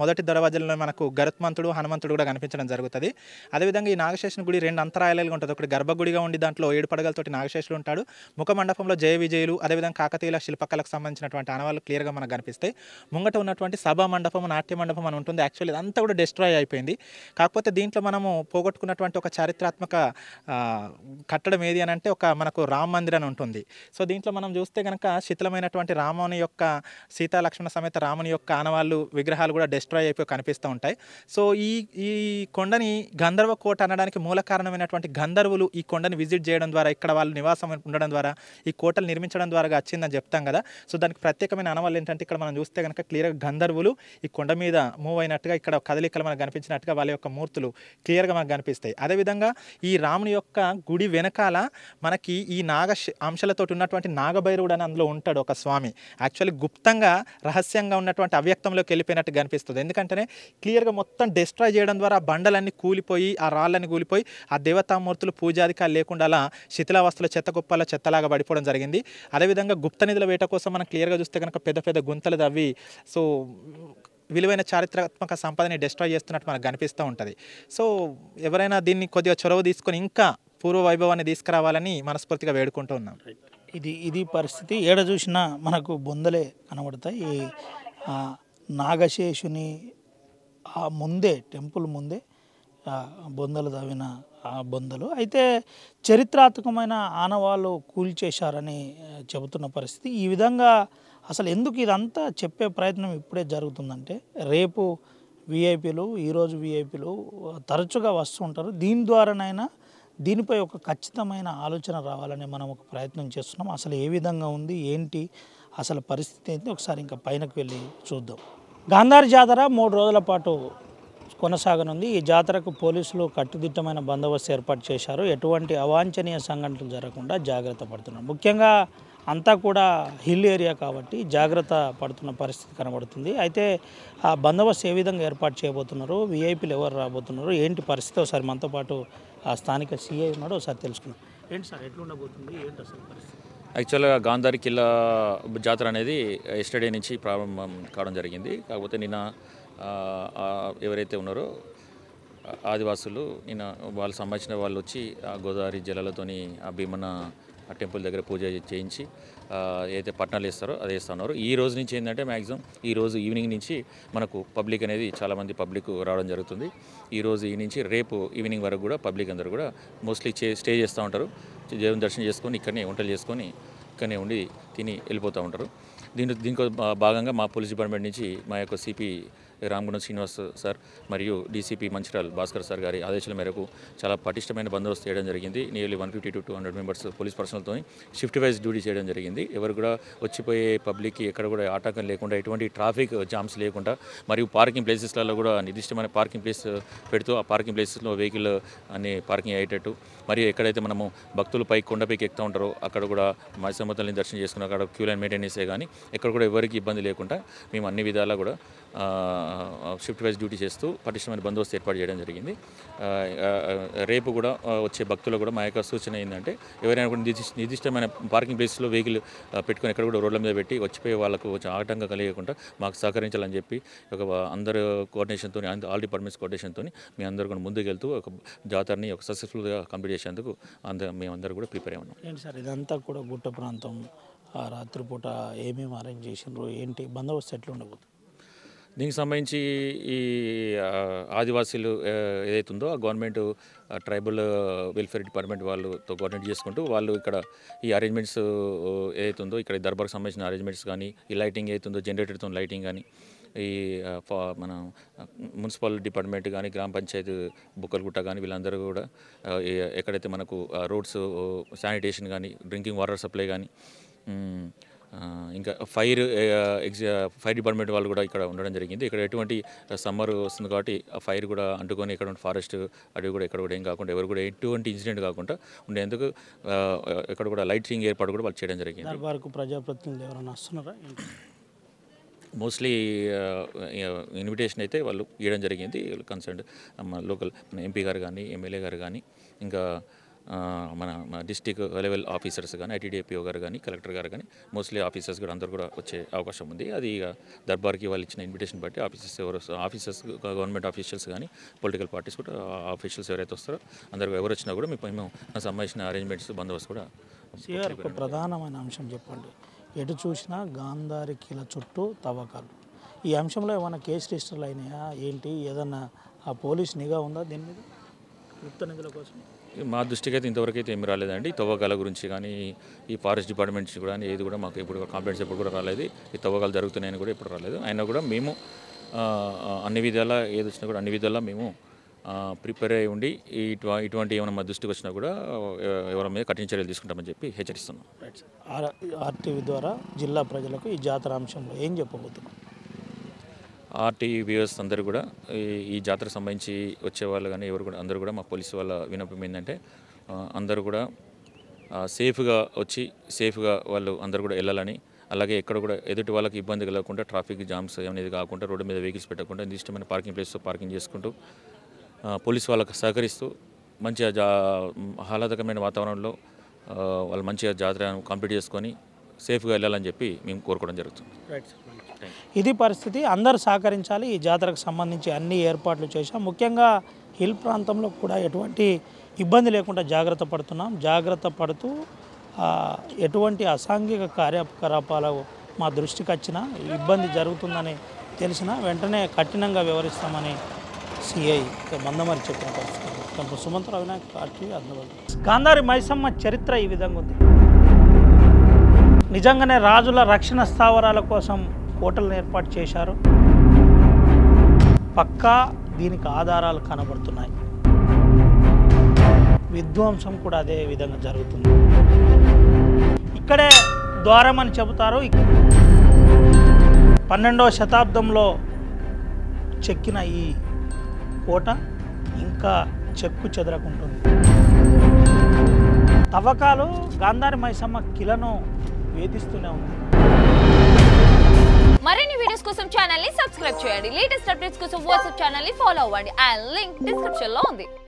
మొదటి దర్వాజలలో మనకు గరుత్మంతుడు, హనుమంతుడు కూడా కనిపించడం జరుగుతుంది. అదేవిధంగా ఈ నాగశేషుని గుడి 2 అంతరాయాలుగా ఉంటుంది. ఒకటి గర్భగుడిగా ఉండి దాంట్లో 7 పడగలతోటి నాగశేషుడు ఉంటాడు. ముఖ మండపంలో జయ విజయులు, అదేవిధంగా కాకతీయుల శిల్పకళకు సంబంధించినటువంటి ఆనవాళ్ళు క్లియర్గా మనకు కనిపిస్తాయి. ముంగట ఉన్నటువంటి సభా మండపం, నాట్య మండపం అని ఉంటుంది. యాక్చువల్లీ ఇదంతా కూడా డిస్ట్రాయ్ అయిపోయింది. కాకపోతే దీంట్లో మనము పోగొట్టుకున్నటువంటి ఒక చారిత్రాత్మక కట్టడం ఏది అని అంటే మనకు రామ మందిరం ఉంటుంది. సో దీంట్లో మనం చూస్తే కనుక శిథిలమైనటువంటి రాముని యొక్క, సీతా లక్ష్మణ సమేత రాముని యొక్క ఆనవాళ్ళు, విగ్రహాలు కూడా డిస్ట్రాయ్ అయిపోయి కనిపిస్తూ ఉంటాయి. సో ఈ కొండని గంధర్వ కోట అనడానికి మూల కారణమైనటువంటి గంధర్వులు ఈ కొండని విజిట్ చేయడం ద్వారా, ఇక్కడ వాళ్ళు నివాసం ఉండడం ద్వారా, ఈ కోటలు నిర్మించడం ద్వారా వచ్చిందని చెప్తాం కదా. సో దానికి ప్రత్యేకమైన ఆనవాళ్ళు ఏంటంటే ఇక్కడ మనం చూస్తే కనుక క్లియర్గా గంధర్వులు ఈ కొండ మీద మూవ్ అయినట్టుగా, ఇక్కడ కదలికలు మనకు కనిపించినట్టుగా వాళ్ళ యొక్క మూర్తులు క్లియర్గా మనకు కనిపిస్తాయి. అదేవిధంగా ఈ రాముని యొక్క గుడి వెనకాల మనకి ఈ అంశాలతో ఉన్నటువంటి నాగభైరవుడు అని అందులో ఉంటాడు ఒక స్వామి. యాక్చువల్లీ గుప్తంగా, రహస్యంగా ఉన్నటువంటి అవ్యక్తంలోకి వెళ్ళిపోయినట్టు కనిపిస్తుంది. ఎందుకంటే క్లియర్గా మొత్తం డిస్ట్రాయ్ చేయడం ద్వారా ఆ బండలన్నీ కూలిపోయి, ఆ రాళ్ళన్నీ కూలిపోయి, ఆ దేవతామూర్తులు పూజాధికారులు లేకుండా అలా శిథిలావస్థలో చెత్తకుప్పల చెత్తలాగా పడిపోవడం జరిగింది. అదేవిధంగా గుప్త నిధుల వేట కోసం మనం క్లియర్గా చూస్తే కనుక పెద్ద పెద్ద గుంతలు తవ్వి సో విలువైన చారిత్రాత్మక సంపదని డిస్ట్రాయ్ చేస్తున్నట్టు మనకు కనిపిస్తూ ఉంటుంది. సో ఎవరైనా దీన్ని కొద్దిగా చొరవ తీసుకొని ఇంకా పూర్వ వైభవాన్ని తీసుకురావాలని మనస్ఫూర్తిగా వేడుకుంటూ ఉన్నాం. ఇది పరిస్థితి. ఏడ చూసినా మనకు బొందలే కనబడతాయి. నాగశేషుని ముందే, టెంపుల్ ముందే బొందలు తవ్విన బొందలు. అయితే చరిత్రాత్మకమైన ఆనవాళ్ళు కూల్చేశారని చెబుతున్న పరిస్థితి. ఈ విధంగా అసలు ఎందుకు ఇదంతా చెప్పే ప్రయత్నం ఇప్పుడే జరుగుతుందంటే, రేపు విఐపీలు, ఈరోజు విఐపీలు తరచుగా వస్తూ ఉంటారు. దీని ద్వారానైనా దీనిపై ఒక ఖచ్చితమైన ఆలోచన రావాలని మనం ఒక ప్రయత్నం చేస్తున్నాం. అసలు ఏ విధంగా ఉంది, ఏంటి అసలు పరిస్థితి ఏంటి, ఒకసారి ఇంకా పైనకు వెళ్ళి చూద్దాం. గాంధారి జాతర 3 రోజుల పాటు కొనసాగనుంది. ఈ జాతరకు పోలీసులు కట్టుదిట్టమైన బందోబస్తు ఏర్పాటు చేశారు. ఎటువంటి అవాంఛనీయ సంఘటనలు జరగకుండా జాగ్రత్త పడుతున్నారు. ముఖ్యంగా అంతా కూడా హిల్ ఏరియా కాబట్టి జాగ్రత్త పడుతున్న పరిస్థితి కనబడుతుంది. అయితే ఆ బందోబస్తు ఏ విధంగా ఏర్పాటు చేయబోతున్నారు, విఐపీలు ఎవరు రాబోతున్నారు, ఏంటి పరిస్థితి, ఒకసారి మనతో పాటు ఆ స్థానిక సిఐ ఉన్నాడు, ఒకసారి తెలుసుకున్నాం. ఏంటి సార్, ఎట్లా ఉండబోతుంది, ఏంటి అసలు పరిస్థితి? యాక్చువల్గా గాంధారి కిల్లా జాతర అనేది ఎస్టర్డే నుంచి ప్రారంభం కావడం జరిగింది. కాకపోతే నిన్న ఎవరైతే ఉన్నారో ఆదివాసులు నిన్న వాళ్ళు సంబంధించిన వాళ్ళు వచ్చి ఆ గోదావరి జలాలతోని ఆ భీమన్న ఆ టెంపుల్ దగ్గర పూజ చేయించి ఏదైతే పట్నాలు వేస్తారో అది వేస్తూ ఉన్నారు. ఈ రోజు నుంచి ఏంటంటే మ్యాక్సిమం ఈ రోజు ఈవినింగ్ నుంచి మనకు పబ్లిక్ అనేది చాలామంది పబ్లిక్ రావడం జరుగుతుంది. ఈ రోజు ఈ నుంచి రేపు ఈవినింగ్ వరకు కూడా పబ్లిక్ అందరూ కూడా మోస్ట్లీ స్టే చేస్తూ ఉంటారు. దేవుని దర్శనం చేసుకొని ఇక్కడనే వంటలు చేసుకొని ఇక్కడనే ఉండి తిని వెళ్ళిపోతూ ఉంటారు. దీంట్లో భాగంగా మా పోలీస్ డిపార్ట్మెంట్ నుంచి మా యొక్క సిపి రామగుండం శ్రీనివాస్ సార్ మరియు డీసీపీ మంచిర్యాల భాస్కర్ సార్ గారి ఆదేశాల మేరకు చాలా పటిష్టమైన బందోబస్తు చేయడం జరిగింది. నియర్లీ 150 to 200 మెంబర్స్ పోలీస్ పర్సనల్తో షిఫ్ట్ వైజ్ డ్యూటీ చేయడం జరిగింది. ఎవరు కూడా వచ్చిపోయే పబ్లిక్కి ఎక్కడ కూడా ఆటంకం లేకుండా, ఎటువంటి ట్రాఫిక్ జామ్స్ లేకుండా, మరియు పార్కింగ్ ప్లేసెస్లలో కూడా నిర్దిష్టమైన పార్కింగ్ ప్లేస్ పెడుతూ ఆ పార్కింగ్ ప్లేసెస్లో వెహికల్ అన్ని పార్కింగ్ అయ్యేటట్టు, మరియు ఎక్కడైతే మనము భక్తులు కొండపైకి ఎక్కుతూ ఉంటారో అక్కడ కూడా మైసమ్మతల్ని దర్శనం చేసుకున్న అక్కడ క్యూ లైన్ మెయింటెనెన్సే కానీ ఎక్కడ కూడా ఎవరికి ఇబ్బంది లేకుండా మేము అన్ని విధాలా కూడా షిఫ్ట్ వైజ్ డ్యూటీ చేస్తూ పటిష్టమైన బందోబస్తు ఏర్పాటు చేయడం జరిగింది. రేపు కూడా వచ్చే భక్తులు కూడా మా యొక్క సూచన ఏంటంటే ఎవరైనా కూడా నిర్దిష్టమైన పార్కింగ్ ప్లేస్లో వెహికల్ పెట్టుకొని ఎక్కడ కూడా రోడ్ల మీద పెట్టి వచ్చిపోయే వాళ్ళకు కొంచెం ఆటంకం కలిగకుండా మాకు సహకరించాలని చెప్పి ఒక అందరు కోఆర్డినేషన్తో, ఆల్ డిపార్ట్మెంట్స్ కోఆర్డినేషన్తో మీ అందరూ కూడా ముందుకు వెళ్తూ ఒక జాతరని ఒక సక్సెస్ఫుల్గా కంప్లీట్ చేసేందుకు మేమందరూ కూడా ప్రిపేర్ అయ్యి ఉన్నాం. ఏంటి సార్ ఇదంతా కూడా గుట్ట ప్రాంతం, రాత్రిపూట ఏమేమి అరేంజ్ చేసినారు, ఏంటి బందోబస్తు ఎట్లా ఉండబోతుంది? దీనికి సంబంధించి ఈ ఆదివాసీలు ఏదైతుందో ఆ గవర్నమెంట్ ట్రైబల్ వెల్ఫేర్ డిపార్ట్మెంట్ వాళ్ళతో కోఆర్డినేట్ చేసుకుంటూ వాళ్ళు ఇక్కడ ఈ అరేంజ్మెంట్స్ ఏదైతుందో ఇక్కడ దర్బార్కి సంబంధించిన అరేంజ్మెంట్స్ కానీ, ఈ లైటింగ్ ఏదైతుందో జనరేటర్తో లైటింగ్ కానీ, ఈ మన మున్సిపల్ డిపార్ట్మెంట్ కానీ, గ్రామ పంచాయతీ బుక్కలగుట్ట కానీ వీళ్ళందరూ కూడా ఎక్కడైతే మనకు రోడ్స్ శానిటేషన్ కానీ, డ్రింకింగ్ వాటర్ సప్లై కానీ, ఇంకా ఫైర్ డిపార్ట్మెంట్ వాళ్ళు కూడా ఇక్కడ ఉండడం జరిగింది. ఇక్కడ ఎటువంటి సమ్మర్ వస్తుంది కాబట్టి ఆ ఫైర్ కూడా అంటుకొని ఎక్కడ ఫారెస్ట్ అడవి కూడా ఎక్కడ కూడా ఏం కాకుండా ఎవరు కూడా ఎటువంటి ఇన్సిడెంట్ కాకుండా ఉండేందుకు ఇక్కడ కూడా లైటింగ్ ఏర్పాటు కూడా వాళ్ళు చేయడం జరిగింది. దర్బార్కు ప్రజాప్రతినిధులు ఎవరైనా వస్తున్నారా? మోస్ట్లీ ఇన్విటేషన్ అయితే వాళ్ళు ఇవ్వడం జరిగింది. కన్సర్న్ లోకల్ మన ఎంపీ గారు కానీ, ఎమ్మెల్యే గారు కానీ, ఇంకా మన డిస్టిక్ లెవెల్ ఆఫీసర్స్ కానీ, ఐటీడీఏపీఓ గారు కానీ, కలెక్టర్ గారు కానీ, మోస్ట్లీ ఆఫీసర్స్ కూడా అందరూ కూడా వచ్చే అవకాశం ఉంది. అది ఇక దర్బార్కి వాళ్ళు ఇచ్చిన ఇన్విటేషన్ బట్టి ఆఫీసర్స్ గవర్నమెంట్ ఆఫీషియల్స్ కానీ, పొలిటికల్ పార్టీస్ కూడా ఆఫీషియల్స్ ఎవరైతే వస్తారో అందరూ ఎవరు వచ్చినా కూడా మేము సంబంధించిన అరేంజ్మెంట్స్ బందోబస్తు కూడా. సిఆర్ ఒక ప్రధానమైన అంశం చెప్పండి, ఎటు చూసినా గాంధారి కిల చుట్టూ తవ్వకాలు, ఈ అంశంలో ఏమైనా కేసు రిజిస్టర్లు అయినాయా ఏంటి? ఏదన్నా ఆ పోలీస్ నిఘా ఉందా దీని మీద గుప్త నిధుల కోసం? మా దృష్టికి అయితే ఇంతవరకు అయితే ఏమి రాలేదండి. తవ్వకాల గురించి కానీ, ఈ ఫారెస్ట్ డిపార్ట్మెంట్ నుంచి కూడా ఏది కూడా మాకు ఎప్పుడు కంప్లైంట్స్ ఎప్పుడు కూడా రాలేదు. ఈ తవ్వకాలు జరుగుతున్నాయని కూడా ఎప్పుడు రాలేదు. అయినా కూడా మేము అన్ని విధాలా ఏది వచ్చినా కూడా అన్ని విధాలా మేము ప్రిపేర్ అయ్యి ఉండి ఇటువంటి ఏమైనా మా దృష్టికి వచ్చినా కూడా ఎవరి మీద కఠిన చర్యలు తీసుకుంటామని చెప్పి హెచ్చరిస్తున్నాం. ఆర్టీవీ ద్వారా జిల్లా ప్రజలకు ఈ జాతర అంశంలో ఏం చెప్పబోతున్నాం? ఆర్టీవీ వ్యూవర్స్ అందరూ కూడా ఈ జాతరకు సంబంధించి వచ్చేవాళ్ళు కానీ ఎవరు కూడా అందరూ కూడా మా పోలీసు వాళ్ళ విన్నపం ఏంటంటే అందరూ కూడా సేఫ్గా వచ్చి సేఫ్గా వాళ్ళు అందరూ కూడా వెళ్ళాలని, అలాగే ఎక్కడ కూడా ఎదుటి వాళ్ళకి ఇబ్బంది కలగకుండా, ట్రాఫిక్ జామ్స్ అనేది కాకుండా, రోడ్డు మీద వెహికల్స్ పెట్టకుండా నిర్దిష్టమైన పార్కింగ్ ప్లేస్లో పార్కింగ్ చేసుకుంటూ పోలీసు వాళ్ళకు సహకరిస్తూ మంచిగా ఆహ్లాదకరమైన వాతావరణంలో వాళ్ళు మంచిగా జాతర కంప్లీట్ చేసుకొని సేఫ్గా వెళ్ళాలని చెప్పి మేము కోరుకోవడం జరుగుతుంది. ఇది పరిస్థితి. అందరూ సహకరించాలి. ఈ జాతరకు సంబంధించి అన్ని ఏర్పాట్లు చేశాం. ముఖ్యంగా హిల్ ప్రాంతంలో కూడా ఎటువంటి ఇబ్బంది లేకుండా జాగ్రత్త పడుతూ ఎటువంటి అసాంఘిక కార్యకలాపాలు మా దృష్టికి వచ్చినా, ఇబ్బంది జరుగుతుందని తెలిసినా వెంటనే కఠినంగా వ్యవహరిస్తామని సిఐ మందమరి చెప్పిన పరిస్థితి. సుమంతరావు వినాయక్, ఆర్టీవీ, ఆదిలాబాద్. గాంధారి మైసమ్మ చరిత్ర ఈ విధంగా ఉంది. నిజంగానే రాజుల రక్షణ స్థావరాల కోసం కోటలను ఏర్పాటు చేశారు. పక్కా దీనికి ఆధారాలు కనబడుతున్నాయి. విధ్వంసం కూడా అదే విధంగా జరుగుతుంది. ఇక్కడే ద్వారం అని చెబుతారు. 12వ శతాబ్దంలో చెక్కిన ఈ కోట ఇంకా చెక్కు చెదరకుంటుంది. తవ్వకాలు గాంధారి మైసమ్మ కిలను వేధిస్తూనే ఉంది. మరిన్ని వీడియోస్ కోసం ఛానల్ ని సబ్స్క్రైబ్ చేయండి. లేటెస్ట్ అప్డేట్స్ కోసం వాట్సాప్ ఛానల్ ని ఫాలో అవ్వండి. ఆ లింక్ డిస్క్రిప్షన్ లో ఉంది.